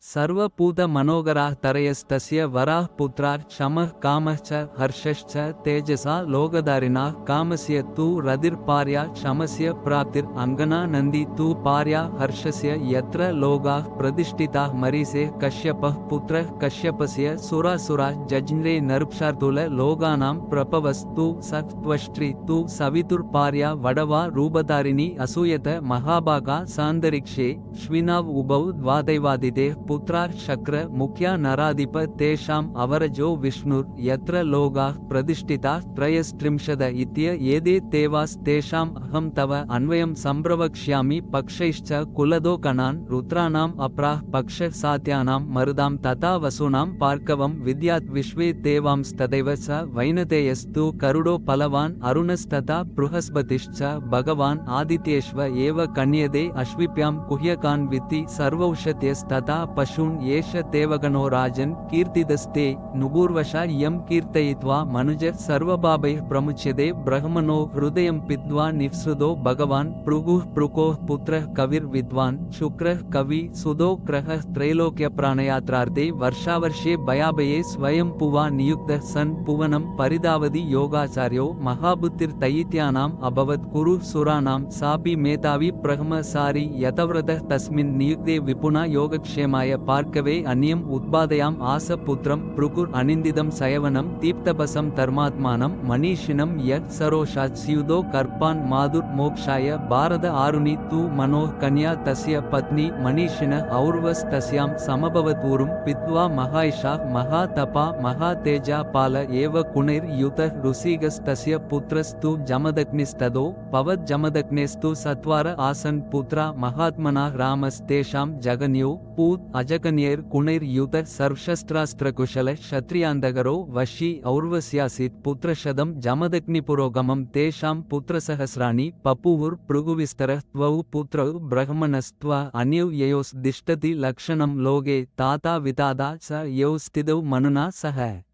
सर्वपूत मनोगराः तरयस्तस्य वराः पुत्राः क्षमः कामः च हर्षश्च तेजसा लोकधारिणाः कामस्य तु रतिर्पार्या क्षमस्य प्राप्तिर् अङ्गना नन्दी तु पार्या हर्षस्य यत्र लोकाः प्रतिष्ठिताः मरीसे कश्यपः पुत्रः कश्यपस्य सुरासुराः जज्ञे नरुक्षार्दूल लोकानां प्रपवस्तु सत्त्वष्ट्री तु सवितुर्पार्या वडवा रूपधारिणी असूयत महाभागा सान्दरिक्षे श्विनाव उभौ द्वादैवादिते पुत्राः शक्र मुख्या नराधिप तेषाम् अवरजो विष्णुर् यत्र लोकाः प्रतिष्ठिताः त्रयस्त्रिंशद इत्य एते तेवास्तेषाम् अहं तव अन्वयं सम्प्रवक्ष्यामि पक्षैश्च कुलदोकणान् रुद्राणाम् अप्राः पक्षसात्यानां मरुदां तथा वसूनां पार्कवं विद्यात् विश्वे देवांस्तदैव स वैनतेयस्तु करुडो फलवान् अरुणस्तथा बृहस्पतिश्च भगवान् आदित्येष्व एव कन्यदे अश्विभ्यां कुह्यकान् वित्ति सर्वौषध्यस्तथा पशून् एष देवगणो राजन् कीर्तिदस्ते नुपूर्वशा यं कीर्तयित्वा मनुजः सर्वभावैः प्रमुच्यते ब्रह्मणो हृदयं पित्वा निःसृतो भगवान् भृगुः पृकोः पुत्रः कविर्विद्वान् शुक्रः कवि सुदो ग्रहः त्रैलोक्यप्राणयात्रार्थे वर्षावर्षे भयाभये स्वयंपुवा नियुक्तः सन् पुवनं परिधावति योगाचार्यो महाबुद्धिर्दैत्यानाम् अभवत् कुरु सुराणां सापि मेधावी ब्रह्मसारी यतव्रतः तस्मिन् नियुक्ते विपुना योगक्षेमाय பார்க்கவே அந்நியம் உத்பாதயாம் ஆச புத்திரம் புருகுர் அனிந்திதம் சயவனம் தீப்தபசம் தர்மாத்மானம் மணீஷினம் யத் சரோஷாத் சியுதோ கர்ப்பான் மாதுர் மோக்ஷாய பாரத ஆருணி தூ மனோஹ் கன்யா தஸ்ய பத்னி மணீஷின ஔர்வஸ் தஸ்யாம் சமபவதூரும் பித்வா மகாயிஷா மகா தபா மகா தேஜா பால ஏவ குணைர் யுத ருசிகஸ் தஸ்ய புத்ரஸ்து ஜமதக்னிஸ்ததோ பவத் ஜமதக்னேஸ்து சத்வார ஆசன் புத்ரா மகாத்மனா ராமஸ் தேஷாம் ஜகன்யோ பூத் अजकन्यैर् कुणैर् युत सर्वशस्त्रास्त्रकुशल क्षत्रियान्दगरो वशी और्वस्यासीत् पुत्रशदं जमदग्निपुरोगमं तेषां पुत्रसहस्राणि पपुवुर् भृगुविस्तरः त्वौ पुत्रौ ब्रह्मणस्त्व अन्यौ ययोस्दिष्टति लक्षणं लोके ताता वितादा स यौ स्थितौ मनुना सह।